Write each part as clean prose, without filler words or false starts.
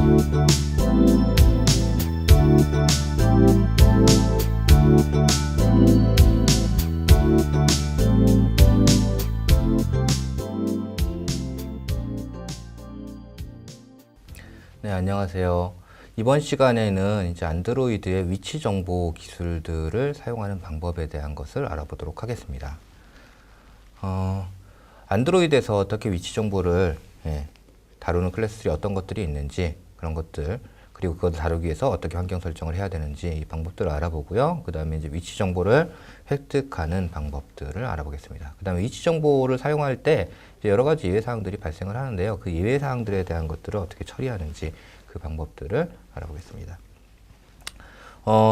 네, 안녕하세요. 이번 시간에는 이제 안드로이드의 위치 정보 기술들을 사용하는 방법에 대한 것을 알아보도록 하겠습니다. 안드로이드에서 어떻게 위치 정보를 다루는 클래스들이 어떤 것들이 있는지 그런 것들, 그리고 그것을 다루기 위해서 어떻게 환경 설정을 해야 되는지 이 방법들을 알아보고요. 그 다음에 이제 위치 정보를 획득하는 방법들을 알아보겠습니다. 그 다음에 위치 정보를 사용할 때 이제 여러 가지 예외사항들이 발생을 하는데요. 그 예외사항들에 대한 것들을 어떻게 처리하는지 그 방법들을 알아보겠습니다.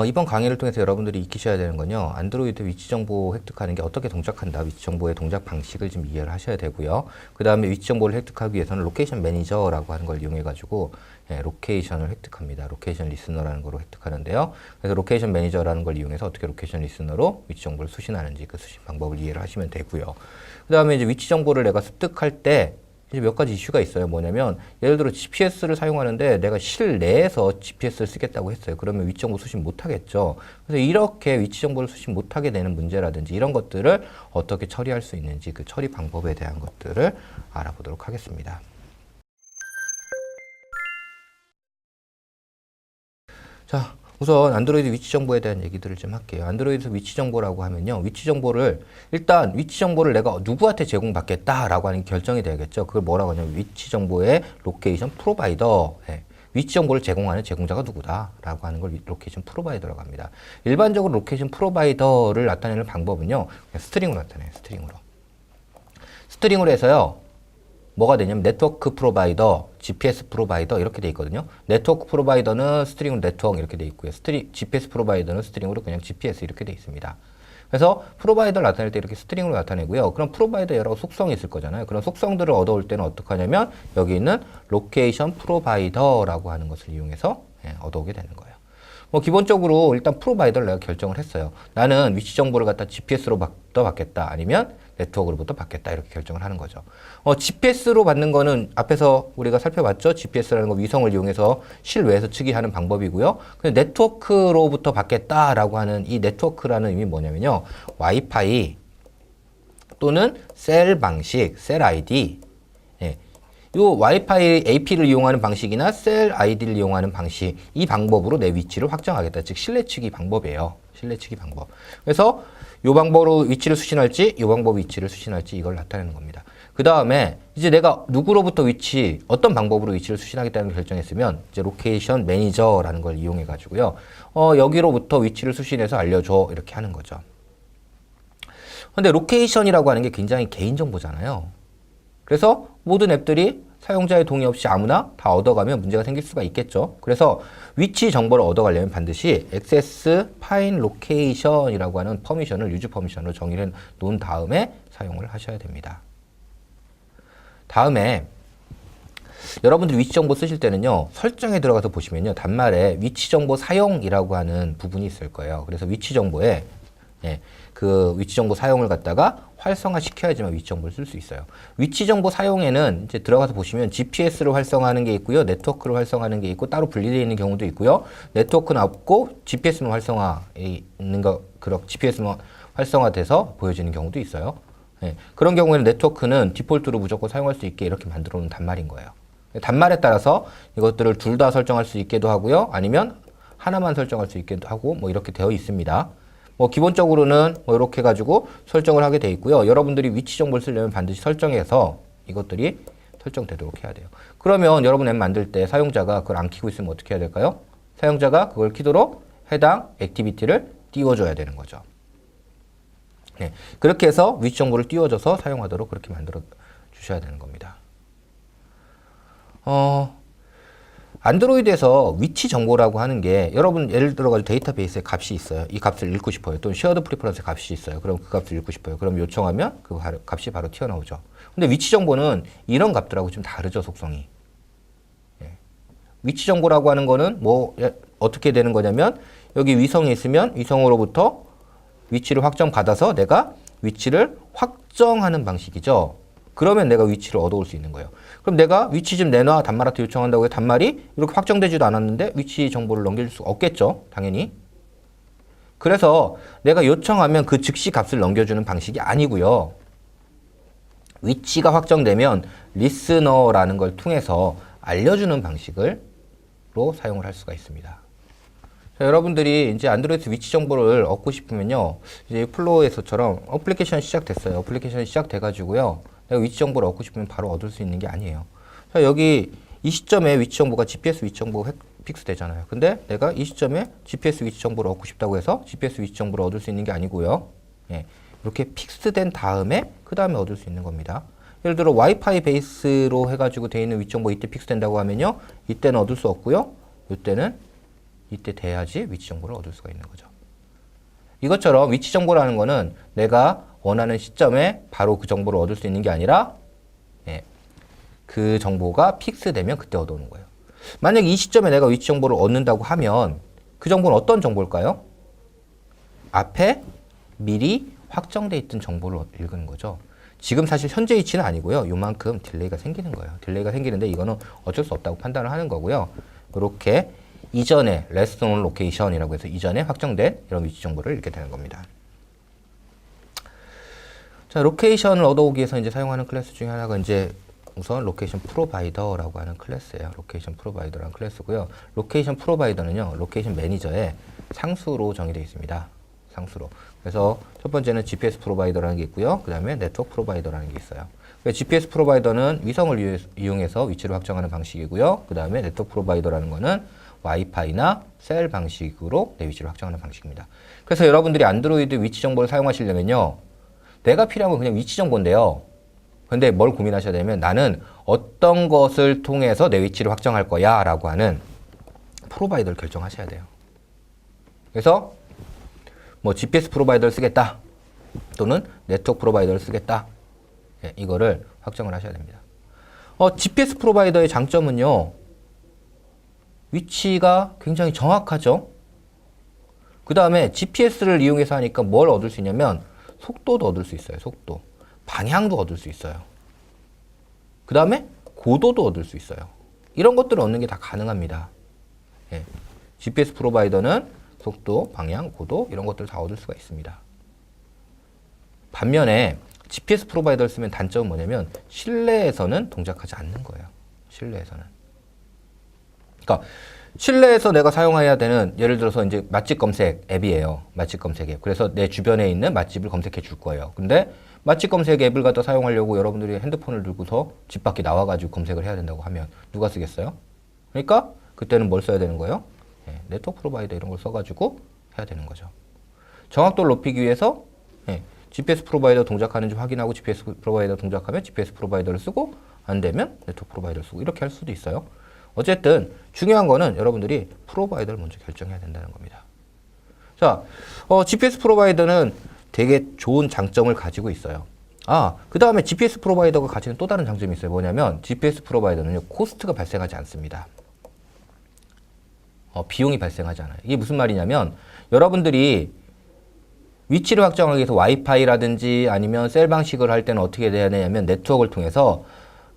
이번 강의를 통해서 여러분들이 익히셔야 되는 건요. 안드로이드 위치 정보 획득하는 게 어떻게 동작한다. 위치 정보의 동작 방식을 좀 이해를 하셔야 되고요. 그 다음에 위치 정보를 획득하기 위해서는 로케이션 매니저라고 하는 걸 이용해 가지고 로케이션을 획득합니다. 로케이션 리스너라는 거로 획득하는데요. 그래서 로케이션 매니저라는 걸 이용해서 어떻게 로케이션 리스너로 위치 정보를 수신하는지 그 수신 방법을 이해를 하시면 되고요. 그 다음에 이제 위치 정보를 내가 습득할 때 이제 몇 가지 이슈가 있어요. 뭐냐면 예를 들어 GPS를 사용하는데 내가 실내에서 GPS를 쓰겠다고 했어요. 그러면 위치 정보 수신 못 하겠죠. 그래서 이렇게 위치 정보를 수신 못 하게 되는 문제라든지 이런 것들을 어떻게 처리할 수 있는지 그 처리 방법에 대한 것들을 알아보도록 하겠습니다. 자, 우선 안드로이드 위치 정보에 대한 얘기들을 좀 할게요. 안드로이드 위치 정보라고 하면요. 위치 정보를 일단 위치 정보를 내가 누구한테 제공받겠다라고 하는 게 결정이 되겠죠. 그걸 뭐라고 하냐면 위치 정보의 로케이션 프로바이더. 위치 정보를 제공하는 제공자가 누구다라고 하는 걸 로케이션 프로바이더라고 합니다. 일반적으로 로케이션 프로바이더를 나타내는 방법은요. 그냥 스트링으로 나타내요. 스트링으로 해서요. 뭐가 되냐면 네트워크 프로바이더, GPS 프로바이더 이렇게 돼 있거든요. 네트워크 프로바이더는 스트링으로 네트워크 이렇게 돼 있고요. GPS 프로바이더는 스트링으로 그냥 GPS 이렇게 돼 있습니다. 그래서 프로바이더를 나타낼 때 이렇게 스트링으로 나타내고요. 그럼 프로바이더 여러 속성이 있을 거잖아요. 그런 속성들을 얻어올 때는 어떻게 하냐면 여기 있는 로케이션 프로바이더라고 하는 것을 이용해서 얻어오게 되는 거예요. 뭐 기본적으로 일단 프로바이더를 내가 결정을 했어요. 나는 위치 정보를 갖다 GPS로부터 받겠다. 아니면 네트워크로부터 받겠다. 이렇게 결정을 하는 거죠. GPS로 받는 거는 앞에서 우리가 살펴봤죠. GPS라는 거 위성을 이용해서 실외에서 측이하는 방법이고요. 근데 네트워크로부터 받겠다라고 하는 이 네트워크라는 의미 뭐냐면요. 와이파이 또는 셀 방식, 셀 아이디. 요 와이파이 AP를 이용하는 방식이나 셀 아이디를 이용하는 방식, 이 방법으로 내 위치를 확정하겠다. 즉 실내측이 방법이에요. 실내측이 방법. 그래서 요 방법으로 위치를 수신할지, 요 방법 위치를 수신할지 이걸 나타내는 겁니다. 그 다음에 이제 내가 누구로부터 어떤 방법으로 위치를 수신하겠다는 걸 결정했으면 이제 로케이션 매니저라는 걸 이용해 가지고요. 여기로부터 위치를 수신해서 알려줘 이렇게 하는 거죠. 근데 로케이션이라고 하는 게 굉장히 개인정보잖아요. 그래서 모든 앱들이 사용자의 동의 없이 아무나 다 얻어가면 문제가 생길 수가 있겠죠. 그래서 위치 정보를 얻어가려면 반드시 access find location이라고 하는 퍼미션을 유즈 퍼미션으로 정의를 놓은 다음에 사용을 하셔야 됩니다. 다음에 여러분들이 위치 정보 쓰실 때는요. 설정에 들어가서 보시면요. 단말에 위치 정보 사용이라고 하는 부분이 있을 거예요. 그래서 위치 정보에 그 위치 정보 사용을 갖다가 활성화 시켜야지만 위치 정보를 쓸 수 있어요. 위치 정보 사용에는 이제 들어가서 보시면 GPS를 활성화하는 게 있고요. 네트워크를 활성화하는 게 있고 따로 분리되어 있는 경우도 있고요. 네트워크는 없고 GPS는 활성화에 있는 거, GPS는 활성화돼서 보여지는 경우도 있어요. 그런 경우에는 네트워크는 디폴트로 무조건 사용할 수 있게 이렇게 만들어 놓은 단말인 거예요. 단말에 따라서 이것들을 둘 다 설정할 수 있게도 하고요. 아니면 하나만 설정할 수 있게도 하고 뭐 이렇게 되어 있습니다. 기본적으로는 이렇게 해가지고 설정을 하게 돼 있고요. 여러분들이 위치 정보를 쓰려면 반드시 설정해서 이것들이 설정되도록 해야 돼요. 그러면 여러분 앱 만들 때 사용자가 그걸 안 켜고 있으면 어떻게 해야 될까요? 사용자가 그걸 켜도록 해당 액티비티를 띄워줘야 되는 거죠. 그렇게 해서 위치 정보를 띄워줘서 사용하도록 그렇게 만들어 주셔야 되는 겁니다. 안드로이드에서 위치 정보라고 하는 게 여러분 예를 들어가지고 데이터베이스에 값이 있어요. 이 값을 읽고 싶어요. 또는 쉐어드 프리퍼런스 값이 있어요. 그럼 그 값을 읽고 싶어요. 그럼 요청하면 그 값이 바로 튀어나오죠. 근데 위치 정보는 이런 값들하고 좀 다르죠, 속성이. 위치 정보라고 하는 거는 어떻게 되는 거냐면 여기 위성이 있으면 위성으로부터 위치를 확정받아서 내가 위치를 확정하는 방식이죠. 그러면 내가 위치를 얻어올 수 있는 거예요. 그럼 내가 위치 좀 내놔 단말한테 요청한다고 해서 단말이 이렇게 확정되지도 않았는데 위치 정보를 넘겨줄 수가 없겠죠. 당연히. 그래서 내가 요청하면 그 즉시 값을 넘겨주는 방식이 아니고요. 위치가 확정되면 리스너라는 걸 통해서 알려주는 방식으로 사용을 할 수가 있습니다. 자, 여러분들이 이제 안드로이드 위치 정보를 얻고 싶으면요. 이제 플로우에서처럼 어플리케이션이 시작됐어요. 어플리케이션이 시작돼가지고요. 내가 위치 정보를 얻고 싶으면 바로 얻을 수 있는 게 아니에요. 자, 여기 이 시점에 위치 정보가 GPS 위치 정보가 픽스 되잖아요. 근데 내가 이 시점에 GPS 위치 정보를 얻고 싶다고 해서 GPS 위치 정보를 얻을 수 있는 게 아니고요. 예, 이렇게 픽스된 다음에 그 다음에 얻을 수 있는 겁니다. 예를 들어 와이파이 베이스로 해가지고 돼 있는 위치 정보 이때 픽스된다고 하면요. 이때는 얻을 수 없고요. 이때는 이때 돼야지 위치 정보를 얻을 수가 있는 거죠. 이것처럼 위치 정보라는 거는 내가 원하는 시점에 바로 그 정보를 얻을 수 있는 게 아니라 예, 그 정보가 픽스되면 그때 얻어오는 거예요. 만약 이 시점에 내가 위치 정보를 얻는다고 하면 그 정보는 어떤 정보일까요? 앞에 미리 확정돼 있던 정보를 읽는 거죠. 지금 사실 현재 위치는 아니고요. 요만큼 딜레이가 생기는 거예요. 딜레이가 생기는데 이거는 어쩔 수 없다고 판단을 하는 거고요. 이렇게 이전에 last known location이라고 해서 이전에 확정된 이런 위치 정보를 읽게 되는 겁니다. 자, 로케이션을 얻어오기 위해서 이제 사용하는 클래스 중에 하나가 이제 우선 로케이션 프로바이더라고 하는 클래스예요. 로케이션 프로바이더라는 클래스고요. 로케이션 프로바이더는요, 로케이션 매니저의 상수로 정의되어 있습니다. 상수로. 그래서 첫 번째는 GPS 프로바이더라는 게 있고요. 그 다음에 네트워크 프로바이더라는 게 있어요. GPS 프로바이더는 위성을 이용해서 위치를 확정하는 방식이고요. 그 다음에 네트워크 프로바이더라는 거는 와이파이나 셀 방식으로 내 위치를 확정하는 방식입니다. 그래서 여러분들이 안드로이드 위치 정보를 사용하시려면요. 내가 필요한 건 그냥 위치 정보인데요. 근데 뭘 고민하셔야 되면 나는 어떤 것을 통해서 내 위치를 확정할 거야 라고 하는 프로바이더를 결정하셔야 돼요. 그래서 뭐 GPS 프로바이더를 쓰겠다 또는 네트워크 프로바이더를 쓰겠다, 예, 이거를 확정을 하셔야 됩니다. GPS 프로바이더의 장점은요, 위치가 굉장히 정확하죠. 그 다음에 GPS를 이용해서 하니까 뭘 얻을 수 있냐면 속도도 얻을 수 있어요. 속도. 방향도 얻을 수 있어요. 그 다음에 고도도 얻을 수 있어요. 이런 것들을 얻는 게 다 가능합니다. 예. GPS 프로바이더는 속도, 방향, 고도 이런 것들을 다 얻을 수가 있습니다. 반면에 GPS 프로바이더를 쓰면 단점은 뭐냐면 실내에서는 동작하지 않는 거예요. 실내에서는. 그러니까 실내에서 내가 사용해야 되는, 예를 들어서 이제 맛집 검색 앱이에요. 맛집 검색 앱. 그래서 내 주변에 있는 맛집을 검색해 줄 거예요. 근데 맛집 검색 앱을 갖다 사용하려고 여러분들이 핸드폰을 들고서 집 밖에 나와가지고 검색을 해야 된다고 하면 누가 쓰겠어요? 그러니까 그때는 뭘 써야 되는 거예요? 네, 네트워크 프로바이더 이런 걸 써가지고 해야 되는 거죠. 정확도를 높이기 위해서 GPS 프로바이더 동작하는지 확인하고 GPS 프로바이더 동작하면 GPS 프로바이더를 쓰고 안 되면 네트워크 프로바이더를 쓰고 이렇게 할 수도 있어요. 어쨌든 중요한 거는 여러분들이 프로바이더를 먼저 결정해야 된다는 겁니다. 자, GPS 프로바이더는 되게 좋은 장점을 가지고 있어요. 그 다음에 GPS 프로바이더가 가지는 또 다른 장점이 있어요. 뭐냐면 GPS 프로바이더는요, 코스트가 발생하지 않습니다. 비용이 발생하지 않아요. 이게 무슨 말이냐면 여러분들이 위치를 확정하기 위해서 와이파이라든지 아니면 셀 방식을 할 때는 어떻게 해야 되냐면 네트워크를 통해서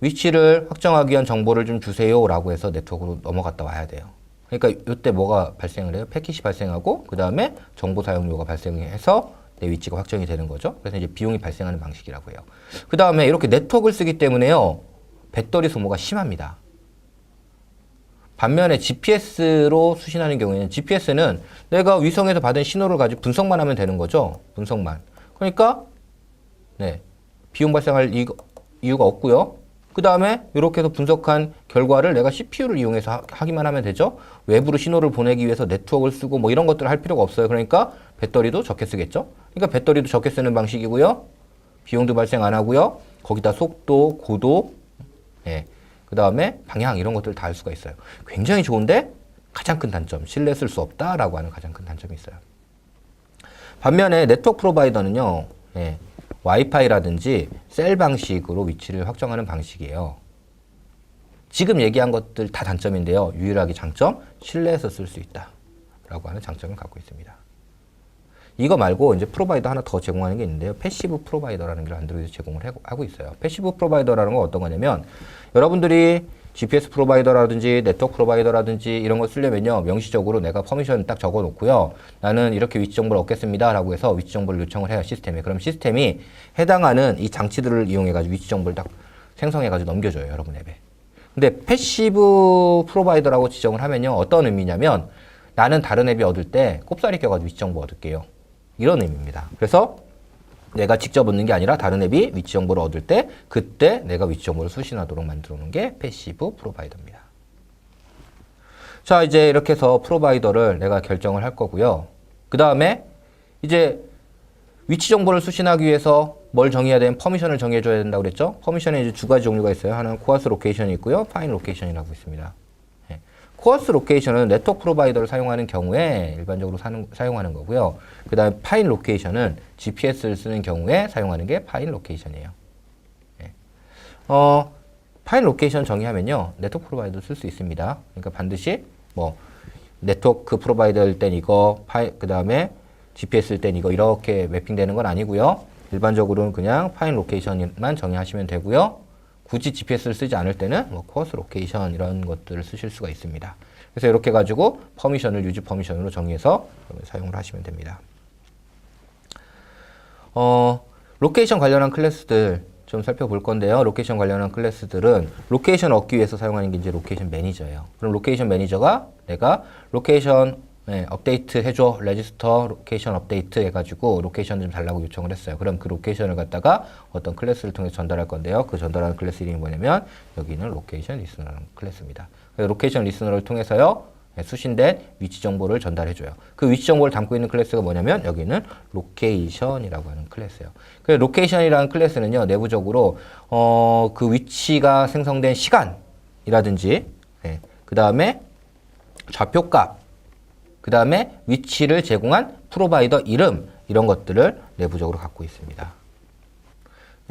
위치를 확정하기 위한 정보를 좀 주세요 라고 해서 네트워크로 넘어갔다 와야 돼요. 그러니까 이때 뭐가 발생을 해요? 패킷이 발생하고 그 다음에 정보 사용료가 발생해서 내 위치가 확정이 되는 거죠. 그래서 이제 비용이 발생하는 방식이라고 해요. 그 다음에 이렇게 네트워크를 쓰기 때문에요, 배터리 소모가 심합니다. 반면에 GPS로 수신하는 경우에는 GPS는 내가 위성에서 받은 신호를 가지고 분석만 하면 되는 거죠. 분석만. 그러니까 비용 발생할 이유가 없고요. 그 다음에 이렇게 해서 분석한 결과를 내가 CPU를 이용해서 하기만 하면 되죠. 외부로 신호를 보내기 위해서 네트워크를 쓰고 뭐 이런 것들을 할 필요가 없어요. 그러니까 배터리도 적게 쓰겠죠. 그러니까 배터리도 적게 쓰는 방식이고요. 비용도 발생 안 하고요. 거기다 속도, 고도, 그 다음에 방향 이런 것들을 다 할 수가 있어요. 굉장히 좋은데 가장 큰 단점, 실내 쓸 수 없다라고 하는 가장 큰 단점이 있어요. 반면에 네트워크 프로바이더는요, 와이파이라든지 셀 방식으로 위치를 확정하는 방식이에요. 지금 얘기한 것들 다 단점인데요. 유일하게 장점, 실내에서 쓸 수 있다라고 하는 장점을 갖고 있습니다. 이거 말고 이제 프로바이더 하나 더 제공하는 게 있는데요. 패시브 프로바이더라는 게 안드로이드 제공을 하고 있어요. 패시브 프로바이더라는 건 어떤 거냐면 여러분들이 GPS 프로바이더라든지 네트워크 프로바이더라든지 이런 걸 쓰려면요. 명시적으로 내가 퍼미션 딱 적어 놓고요. 나는 이렇게 위치 정보를 얻겠습니다. 라고 해서 위치 정보를 요청을 해요. 시스템에. 그럼 시스템이 해당하는 이 장치들을 이용해 가지고 위치 정보를 딱 생성해 가지고 넘겨줘요. 여러분 앱에. 근데 패시브 프로바이더라고 지정을 하면요. 어떤 의미냐면 나는 다른 앱이 얻을 때 꼽사리 껴가지고 위치 정보 얻을게요. 이런 의미입니다. 그래서 내가 직접 얻는 게 아니라 다른 앱이 위치 정보를 얻을 때 그때 내가 위치 정보를 수신하도록 만들어 놓은 게 패시브 프로바이더입니다. 자, 이제 이렇게 해서 프로바이더를 내가 결정을 할 거고요. 그 다음에 이제 위치 정보를 수신하기 위해서 뭘 정해야 되면 퍼미션을 정해줘야 된다고 그랬죠? 퍼미션에 이제 두 가지 종류가 있어요. 하나는 코어스 로케이션이 있고요. 파인 로케이션이라고 있습니다. 코어스 로케이션은 네트워크 프로바이더를 사용하는 경우에 일반적으로 사용하는 거고요. 그 다음에 파인 로케이션은 GPS를 쓰는 경우에 사용하는 게 파인 로케이션이에요. 파인 로케이션 정의하면요. 네트워크 프로바이더 쓸 수 있습니다. 그러니까 반드시 뭐 네트워크 프로바이더일 땐 이거, 그 다음에 GPS일 땐 이거 이렇게 매핑되는 건 아니고요. 일반적으로는 그냥 파인 로케이션만 정의하시면 되고요. 굳이 GPS를 쓰지 않을 때는 뭐 코어스 로케이션 이런 것들을 쓰실 수가 있습니다. 그래서 이렇게 가지고 퍼미션을 유지 퍼미션으로 정의해서 사용을 하시면 됩니다. 로케이션 관련한 클래스들 좀 살펴볼 건데요. 로케이션 관련한 클래스들은 로케이션 얻기 위해서 사용하는 게 이제 로케이션 매니저예요. 그럼 로케이션 매니저가 내가 로케이션 업데이트 해줘, 레지스터 로케이션 업데이트 해가지고 로케이션 좀 달라고 요청을 했어요. 그럼 그 로케이션을 갖다가 어떤 클래스를 통해서 전달할 건데요. 그 전달하는 클래스 이름이 뭐냐면 여기는 로케이션 리스너라는 클래스입니다. 그래서 로케이션 리스너를 통해서요. 수신된 위치 정보를 전달해줘요. 그 위치 정보를 담고 있는 클래스가 뭐냐면 여기는 로케이션이라고 하는 클래스예요. 그래서 로케이션이라는 클래스는요. 내부적으로 그 위치가 생성된 시간이라든지 그 다음에 좌표값 그 다음에 위치를 제공한 프로바이더 이름 이런 것들을 내부적으로 갖고 있습니다.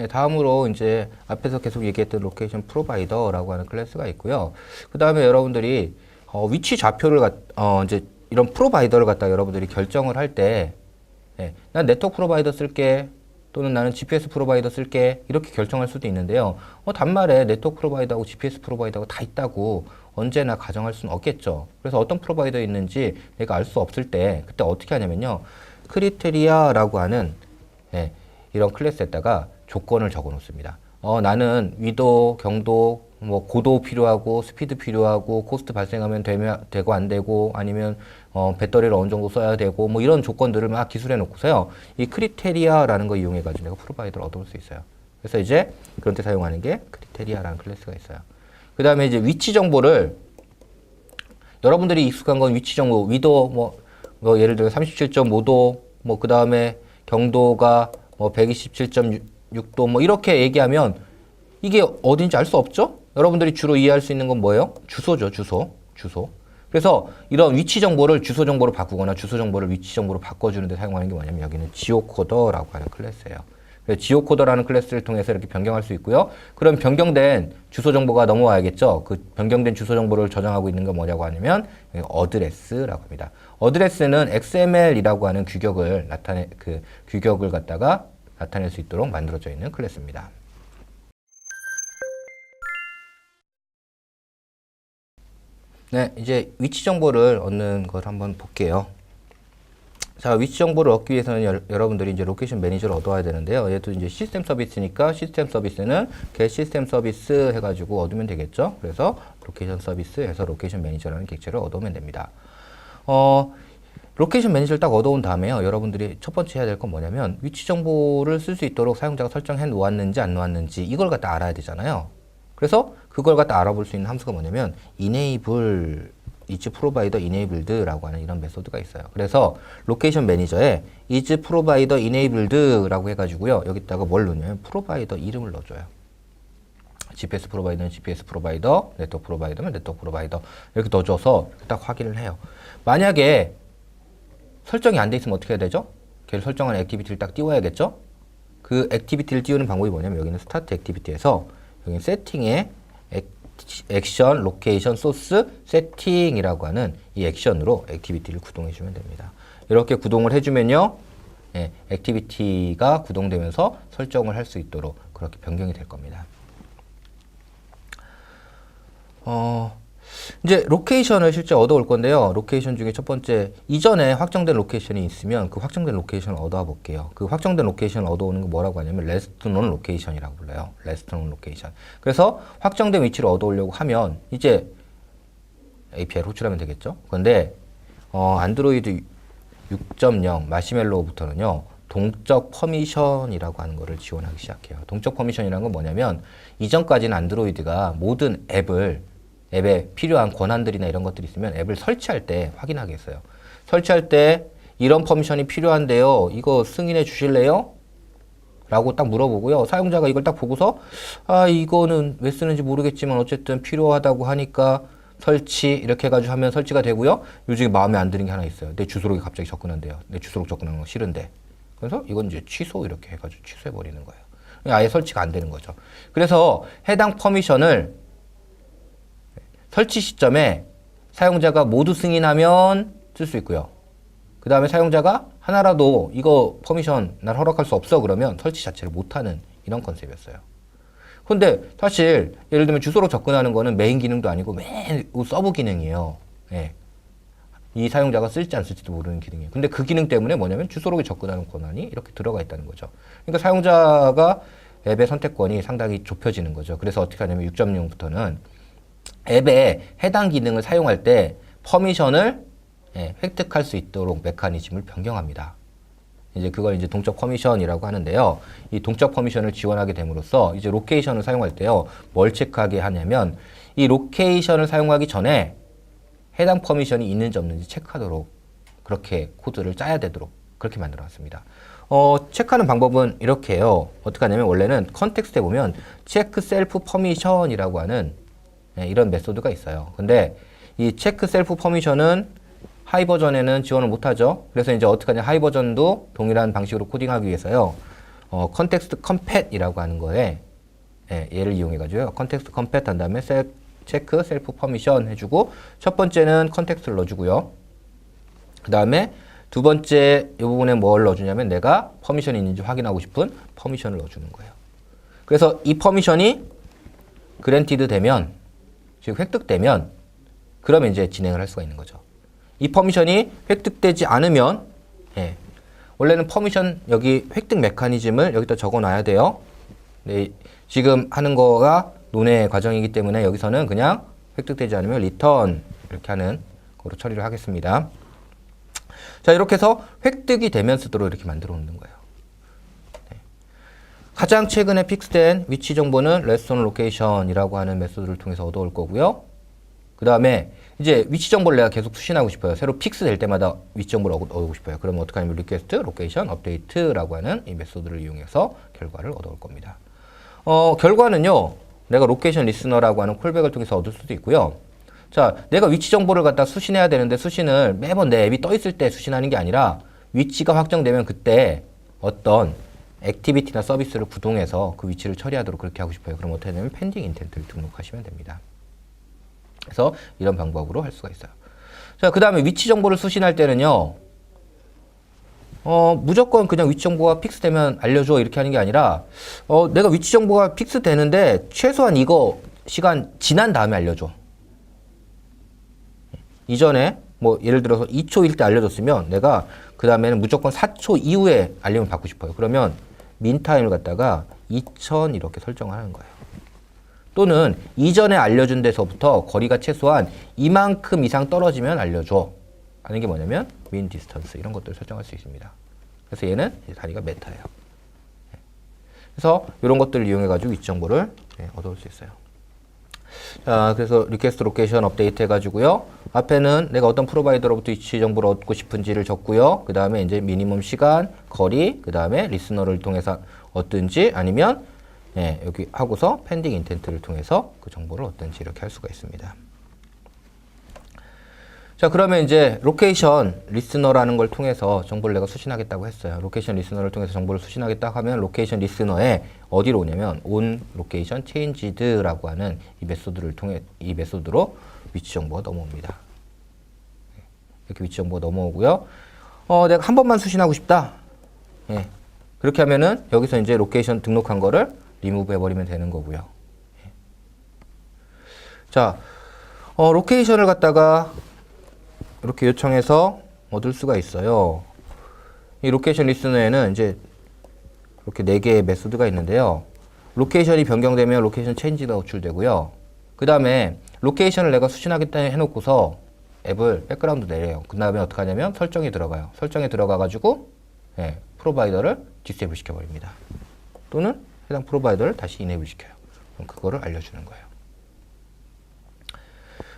다음으로 이제 앞에서 계속 얘기했던 로케이션 프로바이더라고 하는 클래스가 있고요. 그 다음에 여러분들이 위치 좌표를 이제 이런 프로바이더를 갖다 여러분들이 결정을 할 때 난 네트워크 프로바이더 쓸게 또는 나는 GPS 프로바이더 쓸게 이렇게 결정할 수도 있는데요. 단말에 네트워크 프로바이더하고 GPS 프로바이더가 다 있다고 언제나 가정할 수는 없겠죠. 그래서 어떤 프로바이더 있는지 내가 알 수 없을 때 그때 어떻게 하냐면요. 크리테리아라고 하는 이런 클래스에다가 조건을 적어 놓습니다. 나는 위도, 경도, 뭐 고도 필요하고 스피드 필요하고 코스트 발생하면 되고 안 되고 아니면 배터리를 어느 정도 써야 되고 뭐 이런 조건들을 막 기술해 놓고서요. 이 크리테리아라는 거 이용해 가지고 내가 프로바이더를 얻어올 수 있어요. 그래서 이제 그런 때 사용하는 게 크리테리아라는 클래스가 있어요. 그 다음에 이제 위치 정보를 여러분들이 익숙한 건 위치 정보 위도 뭐 예를 들어 37.5도 뭐 그 다음에 경도가 뭐 127.6도 뭐 이렇게 얘기하면 이게 어딘지 알 수 없죠? 여러분들이 주로 이해할 수 있는 건 뭐예요? 주소죠, 주소. 그래서 이런 위치 정보를 주소 정보로 바꾸거나 주소 정보를 위치 정보로 바꿔주는 데 사용하는 게 뭐냐면 여기는 지오코더라고 하는 클래스예요. 지오코더라는 클래스를 통해서 이렇게 변경할 수 있고요. 그럼 변경된 주소 정보가 넘어와야겠죠. 그 변경된 주소 정보를 저장하고 있는 건 뭐냐고 하냐면 어드레스라고 합니다. 어드레스는 XML이라고 하는 규격을 규격을 갖다가 나타낼 수 있도록 만들어져 있는 클래스입니다. 네, 이제 위치 정보를 얻는 걸 한번 볼게요. 자, 위치 정보를 얻기 위해서는 여러분들이 이제 로케이션 매니저를 얻어야 되는데요. 얘도 이제 시스템 서비스니까 시스템 서비스는 get 시스템 서비스 해가지고 얻으면 되겠죠. 그래서 로케이션 서비스 해서 로케이션 매니저라는 객체를 얻어오면 됩니다. 로케이션 매니저를 딱 얻어온 다음에요. 여러분들이 첫 번째 해야 될 건 뭐냐면 위치 정보를 쓸 수 있도록 사용자가 설정해 놓았는지 안 놓았는지 이걸 갖다 알아야 되잖아요. 그래서 그걸 갖다 알아볼 수 있는 함수가 뭐냐면 enable is provider enabled라고 하는 이런 메소드가 있어요. 그래서 로케이션 매니저에 is provider enabled라고 해가지고요. 여기다가 뭘 넣냐면 프로바이더 이름을 넣어줘요. GPS 프로바이더는 GPS 프로바이더, 네트워크 프로바이더면 네트워크 프로바이더 이렇게 넣어줘서 딱 확인을 해요. 만약에 설정이 안 돼 있으면 어떻게 해야 되죠? 걔를 설정한 액티비티를 딱 띄워야겠죠? 그 액티비티를 띄우는 방법이 뭐냐면 여기는 스타트 액티비티에서 여기 세팅에 액션, 로케이션, 소스, 세팅이라고 하는 이 액션으로 액티비티를 구동해 주면 됩니다. 이렇게 구동을 해주면요. 액티비티가 구동되면서 설정을 할 수 있도록 그렇게 변경이 될 겁니다. 이제 로케이션을 실제 얻어올 건데요. 로케이션 중에 첫 번째, 이전에 확정된 로케이션이 있으면 그 확정된 로케이션을 얻어와 볼게요. 그 확정된 로케이션을 얻어오는 거 뭐라고 하냐면 레스트 논 로케이션이라고 불러요. 레스트 논 로케이션. 그래서 확정된 위치를 얻어오려고 하면 이제 API를 호출하면 되겠죠. 그런데 안드로이드 6.0 마시멜로우부터는요. 동적 퍼미션이라고 하는 거를 지원하기 시작해요. 동적 퍼미션이라는 건 뭐냐면 이전까지는 안드로이드가 모든 앱에 필요한 권한들이나 이런 것들이 있으면 앱을 설치할 때 확인하게 했어요. 설치할 때 이런 퍼미션이 필요한데요. 이거 승인해 주실래요? 라고 딱 물어보고요. 사용자가 이걸 딱 보고서 이거는 왜 쓰는지 모르겠지만 어쨌든 필요하다고 하니까 설치 이렇게 해가지고 하면 설치가 되고요. 요즘에 마음에 안 드는 게 하나 있어요. 내 주소록에 갑자기 접근한대요. 내 주소록 접근하는 거 싫은데. 그래서 이건 이제 취소 이렇게 해가지고 취소해버리는 거예요. 아예 설치가 안 되는 거죠. 그래서 해당 퍼미션을 설치 시점에 사용자가 모두 승인하면 쓸 수 있고요. 그 다음에 사용자가 하나라도 이거 퍼미션 날 허락할 수 없어 그러면 설치 자체를 못하는 이런 컨셉이었어요. 근데 사실 예를 들면 주소로 접근하는 거는 메인 기능도 아니고 맨 서브 기능이에요. 예. 이 사용자가 쓸지 안 쓸지도 모르는 기능이에요. 근데 그 기능 때문에 뭐냐면 주소록에 접근하는 권한이 이렇게 들어가 있다는 거죠. 그러니까 사용자가 앱의 선택권이 상당히 좁혀지는 거죠. 그래서 어떻게 하냐면 6.0부터는 앱에 해당 기능을 사용할 때 퍼미션을 획득할 수 있도록 메커니즘을 변경합니다. 이제 그걸 이제 동적 퍼미션이라고 하는데요. 이 동적 퍼미션을 지원하게 됨으로써 이제 로케이션을 사용할 때요. 뭘 체크하게 하냐면 이 로케이션을 사용하기 전에 해당 퍼미션이 있는지 없는지 체크하도록 그렇게 코드를 짜야 되도록 그렇게 만들어놨습니다. 체크하는 방법은 이렇게 해요. 어떻게 하냐면 원래는 컨텍스트에 보면 체크 셀프 퍼미션이라고 하는 이런 메소드가 있어요. 근데 이 체크 셀프 퍼미션은 하이 버전에는 지원을 못하죠. 그래서 이제 어떻게 하냐 하이 버전도 동일한 방식으로 코딩하기 위해서요. 컨텍스트 컴팻이라고 하는 거에 얘를 이용해 가지고요. 컨텍스트 컴팻 한 다음에 체크 셀프 퍼미션 해주고 첫 번째는 컨텍스트를 넣어주고요. 그 다음에 두 번째 이 부분에 뭘 넣어주냐면 내가 퍼미션이 있는지 확인하고 싶은 퍼미션을 넣어주는 거예요. 그래서 이 퍼미션이 그랜티드 되면 즉 획득되면 그러면 이제 진행을 할 수가 있는 거죠. 이 퍼미션이 획득되지 않으면 원래는 퍼미션 여기 획득 메커니즘을 여기다 적어 놔야 돼요. 네, 지금 하는 거가 논의 과정이기 때문에 여기서는 그냥 획득되지 않으면 리턴 이렇게 하는 거로 처리를 하겠습니다. 자, 이렇게 해서 획득이 되면 쓰도록 이렇게 만들어 놓는 거예요. 네. 가장 최근에 픽스된 위치 정보는 레스토넌 로케이션이라고 하는 메소드를 통해서 얻어올 거고요. 그 다음에 이제 위치 정보를 내가 계속 수신하고 싶어요. 새로 픽스 될 때마다 위치 정보를 얻어오고 싶어요. 그러면 어떻게 하냐면 리퀘스트, 로케이션, 업데이트라고 하는 이 메소드를 이용해서 결과를 얻어올 겁니다. 결과는요. 내가 로케이션 리스너라고 하는 콜백을 통해서 얻을 수도 있고요. 자, 내가 위치 정보를 갖다 수신해야 되는데 수신을 매번 내 앱이 떠 있을 때 수신하는 게 아니라 위치가 확정되면 그때 어떤 액티비티나 서비스를 구동해서 그 위치를 처리하도록 그렇게 하고 싶어요. 그럼 어떻게 하냐면 펜딩 인텐트를 등록하시면 됩니다. 그래서 이런 방법으로 할 수가 있어요. 자, 그 다음에 위치 정보를 수신할 때는요. 무조건 그냥 위치 정보가 픽스되면 알려줘 이렇게 하는 게 아니라 내가 위치 정보가 픽스되는데 최소한 이거 시간 지난 다음에 알려줘. 이전에 뭐 예를 들어서 2초일 때 알려줬으면 내가 그 다음에는 무조건 4초 이후에 알림을 받고 싶어요. 그러면 민타임을 갖다가 2000 이렇게 설정하는 거예요. 또는 이전에 알려준 데서부터 거리가 최소한 이만큼 이상 떨어지면 알려줘 하는 게 뭐냐면 min distance 이런 것들을 설정할 수 있습니다. 그래서 얘는 단위가 메타예요. 그래서 이런 것들을 이용해 가지고 위치 정보를 얻어올 수 있어요. 자, 그래서 리퀘스트 로케이션 업데이트 해가지고요. 앞에는 내가 어떤 프로바이더로부터 위치 정보를 얻고 싶은지를 적고요. 그 다음에 이제 미니멈 시간, 거리, 그 다음에 리스너를 통해서 얻든지 아니면 여기 하고서 펜딩 인텐트를 통해서 그 정보를 얻든지 이렇게 할 수가 있습니다. 자, 그러면 이제 로케이션 리스너라는 걸 통해서 정보를 내가 수신하겠다고 했어요. 로케이션 리스너를 통해서 정보를 수신하겠다 하면 로케이션 리스너에 어디로 오냐면 on location changed라고 하는 이 메소드를 통해 이 메소드로 위치 정보가 넘어옵니다. 이렇게 위치 정보가 넘어오고요. 내가 한 번만 수신하고 싶다. 예. 그렇게 하면은 여기서 이제 로케이션 등록한 거를 리무브 해버리면 되는 거고요. 예. 자, 로케이션을 갖다가 이렇게 요청해서 얻을 수가 있어요. 이 로케이션 리스너에는 이제 이렇게 4개의 메소드가 있는데요. 로케이션이 변경되면 로케이션 체인지가 호출되고요. 그 다음에 로케이션을 내가 수신하겠다 해놓고서 앱을 백그라운드 내려요. 그 다음에 어떻게 하냐면 설정에 들어가요. 설정에 들어가가지고 예, 프로바이더를 디세이블 시켜버립니다. 또는 해당 프로바이더를 다시 이네이블 시켜요. 그럼 그거를 알려주는 거예요.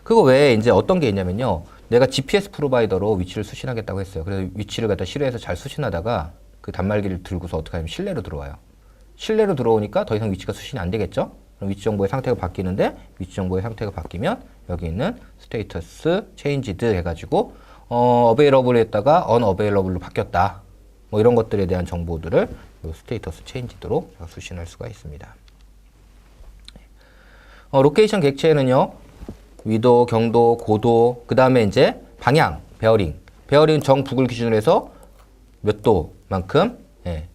그거 외에 이제 어떤 게 있냐면요. 내가 GPS 프로바이더로 위치를 수신하겠다고 했어요. 그래서 위치를 갖다 실외에서 잘 수신하다가 그 단말기를 들고서 어떻게 하냐면 실내로 들어와요. 실내로 들어오니까 더 이상 위치가 수신이 안 되겠죠? 그럼 위치 정보의 상태가 바뀌는데 위치 정보의 상태가 바뀌면 여기 있는 스테이터스 체인지드 해가지고 어베일러블 했다가 언어베일러블로 바뀌었다. 뭐 이런 것들에 대한 정보들을 스테이터스 체인지드로 수신할 수가 있습니다. 로케이션 객체에는요. 위도, 경도, 고도, 그 다음에 이제 방향, 베어링. 베어링 정북을 기준으로 해서 몇 도만큼 예,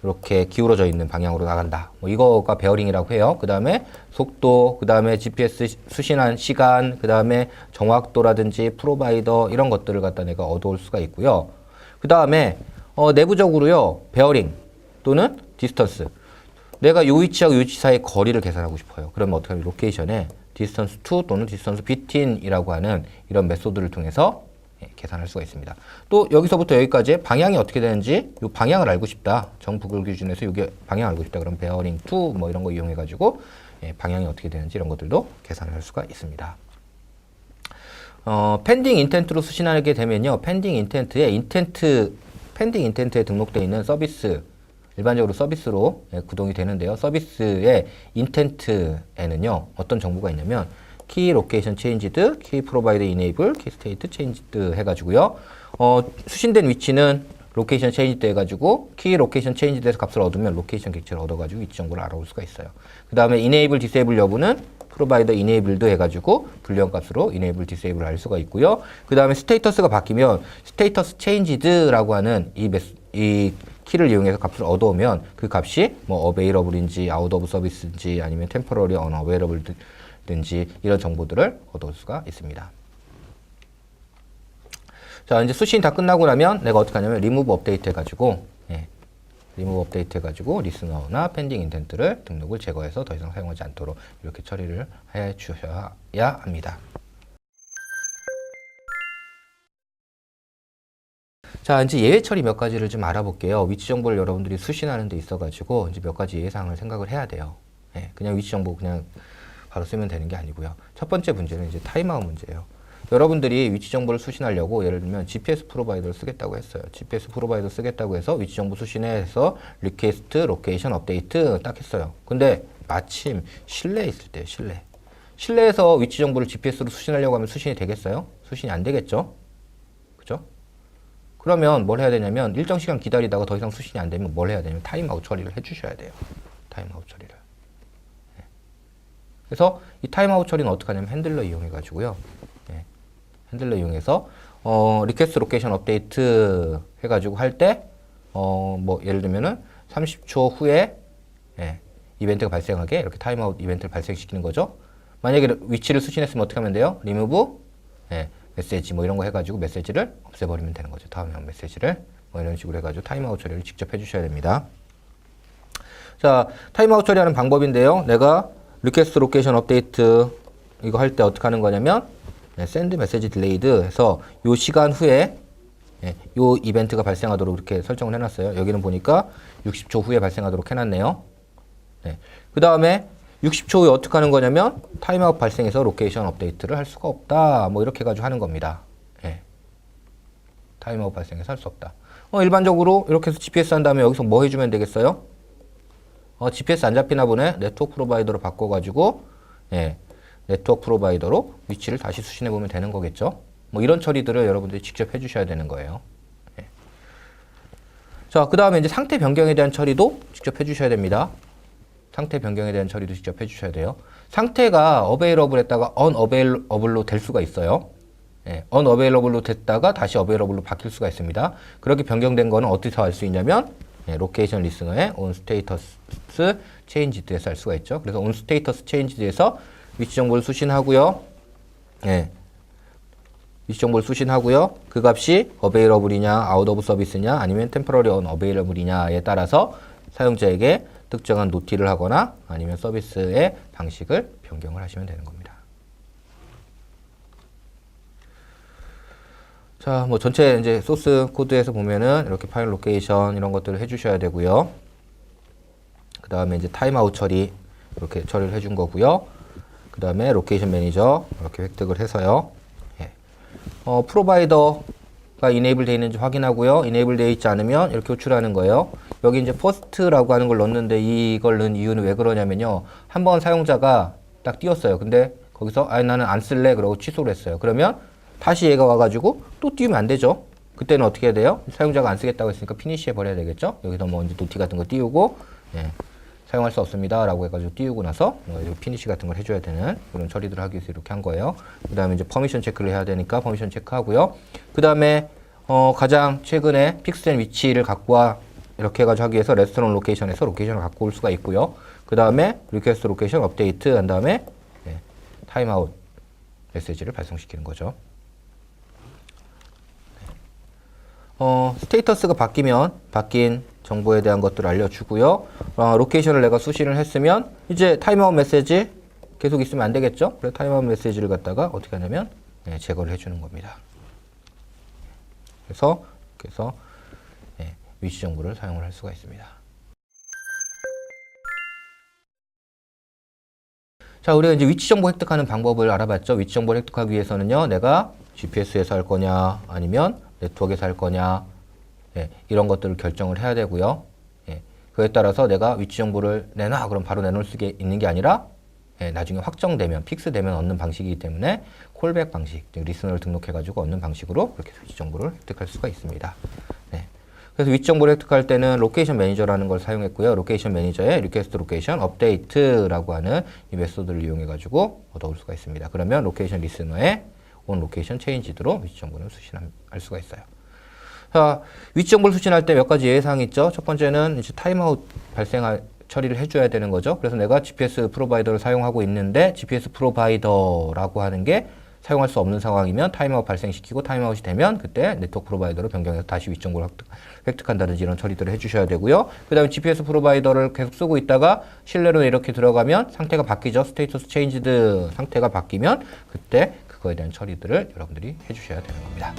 이렇게 기울어져 있는 방향으로 나간다. 뭐 이거가 베어링이라고 해요. 그 다음에 속도, 그 다음에 GPS 수신한 시간, 그 다음에 정확도라든지 프로바이더 이런 것들을 갖다 내가 얻어올 수가 있고요. 그 다음에 내부적으로요. 베어링 또는 디스턴스. 내가 요 위치하고 요 위치 사이의 거리를 계산하고 싶어요. 그러면 어떻게 하면 로케이션에 디스턴스 to 또는 디스턴스 between이라고 하는 이런 메소드를 통해서 계산할 수가 있습니다. 또 여기서부터 여기까지 방향이 어떻게 되는지 이 방향을 알고 싶다. 정북을 기준에서 이게 방향 알고 싶다. 그럼 베어링 to 뭐 이런 거 이용해 가지고 방향이 어떻게 되는지 이런 것들도 계산을 할 수가 있습니다. 펜딩 인텐트로 수신하게 되면요. 펜딩 인텐트에 등록되어 있는 서비스 일반적으로 서비스로 구동이 되는데요. 서비스의 인텐트에는요. 어떤 정보가 있냐면 키 로케이션 체인지드, 키 프로바이더 이네이블, 키 스테이트 체인지드 해가지고요. 수신된 위치는 로케이션 체인지드 해가지고 키 로케이션 체인지드에서 값을 얻으면 로케이션 객체를 얻어가지고 위치 정보를 알아볼 수가 있어요. 그 다음에 이네이블, 디세이블 여부는 프로바이더 이네이블드 해가지고 불리한 값으로 이네이블, 디세이블을 알 수가 있고요. 그 다음에 스테이터스가 바뀌면 스테이터스 체인지드라고 하는 이 키를 이용해서 값을 얻어오면 그 값이 뭐 어베이러블인지 아웃 오브 서비스인지 아니면 템퍼러리 언어베이러블든지 이런 정보들을 얻어올 수가 있습니다. 자, 이제 수신 다 끝나고 나면 내가 어떻게 하냐면 리무브 업데이트 해가지고 리무브 업데이트 해가지고 리스너나 펜딩 인텐트를 등록을 제거해서 더 이상 사용하지 않도록 이렇게 처리를 해 주셔야 합니다. 자, 이제 예외 처리 몇 가지를 좀 알아볼게요. 위치 정보를 여러분들이 수신하는 데 있어가지고 이제 몇 가지 예외사항을 생각을 해야 돼요. 그냥 위치 정보 그냥 바로 쓰면 되는 게 아니고요. 첫 번째 문제는 이제 타임아웃 문제예요. 여러분들이 위치 정보를 수신하려고 예를 들면 GPS 프로바이더를 쓰겠다고 했어요. GPS 프로바이더 쓰겠다고 해서 위치 정보 수신해서 리퀘스트, 로케이션, 업데이트 딱 했어요. 근데 마침 실내에 있을 때요. 실내에서 위치 정보를 GPS로 수신하려고 하면 수신이 되겠어요? 수신이 안 되겠죠? 그죠? 그러면 뭘 해야 되냐면 일정 시간 기다리다가 더 이상 수신이 안 되면 뭘 해야 되냐면 타임아웃 처리를 해주셔야 돼요. 타임아웃 처리를. 그래서 이 타임아웃 처리는 어떻게 하냐면 핸들러 이용해 가지고요. 핸들러 이용해서 리퀘스트 로케이션 업데이트 해가지고 할 때 뭐 예를 들면은 30초 후에 이벤트가 발생하게 이렇게 타임아웃 이벤트를 발생시키는 거죠. 만약에 위치를 수신했으면 어떻게 하면 돼요? 리무브 메시지 뭐 이런 거 해가지고 메시지를 없애버리면 되는 거죠. 다음에 메시지를 뭐 이런 식으로 해가지고 타임아웃 처리를 직접 해주셔야 됩니다. 자, 타임아웃 처리하는 방법인데요. 내가 리퀘스트 로케이션 업데이트 이거 할 때 어떻게 하는 거냐면 send message delayed 해서 요 시간 후에 요 이벤트가 발생하도록 이렇게 설정을 해놨어요. 여기는 보니까 60초 후에 발생하도록 해놨네요. 그 다음에 60초 후에 어떻게 하는 거냐면 타임아웃 발생해서 로케이션 업데이트를 할 수가 없다. 뭐 이렇게 해가지고 하는 겁니다. 타임아웃 발생해서 할 수 없다. 일반적으로 이렇게 해서 GPS 한 다음에 여기서 뭐 해주면 되겠어요? GPS 안 잡히나 보네. 네트워크 프로바이더로 바꿔가지고 네트워크 프로바이더로 위치를 다시 수신해 보면 되는 거겠죠. 뭐 이런 처리들을 여러분들이 직접 해주셔야 되는 거예요. 자, 그 다음에 이제 상태 변경에 대한 처리도 직접 해주셔야 됩니다. 상태 변경에 대한 처리도 직접 해주셔야 돼요. 상태가 available 했다가 unavailable로 될 수가 있어요. unavailable로 됐다가 다시 available로 바뀔 수가 있습니다. 그렇게 변경된 거는 어디서 알 수 있냐면 로케이션 리스너의 on status changed에서 알 수가 있죠. 그래서 on status changed에서 위치 정보를 수신하고요. 예. 위치 정보를 수신하고요. 그 값이 available이냐, out of service냐, 아니면 temporary unavailable이냐에 따라서 사용자에게 특정한 노티를 하거나 아니면 서비스의 방식을 변경을 하시면 되는 겁니다. 자, 뭐 전체 이제 소스 코드에서 보면은 이렇게 파일 로케이션 이런 것들을 해주셔야 되고요. 그 다음에 이제 타임아웃 처리 이렇게 처리를 해준 거고요. 그 다음에 로케이션 매니저 이렇게 획득을 해서요. 프로바이더가 이네이블 되어 있는지 확인하고요. 이네이블 되어 있지 않으면 이렇게 호출하는 거예요. 여기 이제 퍼스트라고 하는 걸 넣었는데 이걸 넣은 이유는 왜 그러냐면요. 한번 사용자가 딱 띄웠어요. 근데 거기서 나는 안 쓸래 그러고 취소를 했어요. 그러면 다시 얘가 와가지고 또 띄우면 안 되죠. 그때는 어떻게 해야 돼요? 사용자가 안 쓰겠다고 했으니까 피니시 해버려야 되겠죠. 여기서 뭐 이제 노티 같은 거 띄우고 사용할 수 없습니다 라고 해가지고 띄우고 나서 피니시 같은 걸 해줘야 되는 그런 처리들을 하기 위해서 이렇게 한 거예요. 그 다음에 이제 퍼미션 체크를 해야 되니까 퍼미션 체크하고요. 그 다음에 가장 최근에 픽스된 위치를 갖고 와 이렇게 해가지고 하기 위해서 레스토랑 로케이션에서 로케이션을 갖고 올 수가 있고요. 그 다음에 리퀘스트 로케이션 업데이트 한 다음에 타임아웃 메시지를 발송시키는 거죠. 스테이터스가 바뀌면 바뀐 정보에 대한 것들을 알려주고요. 로케이션을 내가 수신을 했으면 이제 타임아웃 메시지 계속 있으면 안 되겠죠? 그래서 타임아웃 메시지를 갖다가 어떻게 하냐면 제거를 해주는 겁니다. 그래서 위치 정보를 사용을 할 수가 있습니다. 자, 우리가 이제 위치 정보 획득하는 방법을 알아봤죠. 위치 정보를 획득하기 위해서는요, 내가 GPS에서 할 거냐, 아니면 네트워크에서 할 거냐, 이런 것들을 결정을 해야 되고요. 그에 따라서 내가 위치 정보를 내놔, 그럼 바로 내놓을 수 있는 게 아니라, 나중에 확정되면, 픽스되면 얻는 방식이기 때문에 콜백 방식, 리스너를 등록해가지고 얻는 방식으로 그렇게 위치 정보를 획득할 수가 있습니다. 그래서 위치 정보를 획득할 때는 로케이션 매니저라는 걸 사용했고요. 로케이션 매니저의 리퀘스트 로케이션 업데이트라고 하는 이 메소드를 이용해가지고 얻어올 수가 있습니다. 그러면 로케이션 리스너의 on 로케이션 체인지드로 위치 정보를 수신할 수가 있어요. 자, 위치 정보를 수신할 때 몇 가지 예외사항이 있죠. 첫 번째는 이제 타임아웃 처리를 해줘야 되는 거죠. 그래서 내가 GPS 프로바이더를 사용하고 있는데 GPS 프로바이더라고 하는 게 사용할 수 없는 상황이면 타임아웃 발생시키고 타임아웃이 되면 그때 네트워크 프로바이더로 변경해서 다시 위치 정보를 획득한다든지 이런 처리들을 해주셔야 되고요. 그 다음에 GPS 프로바이더를 계속 쓰고 있다가 실내로 이렇게 들어가면 상태가 바뀌죠. 스테이터스 체인지드 상태가 바뀌면 그때 그거에 대한 처리들을 여러분들이 해주셔야 되는 겁니다.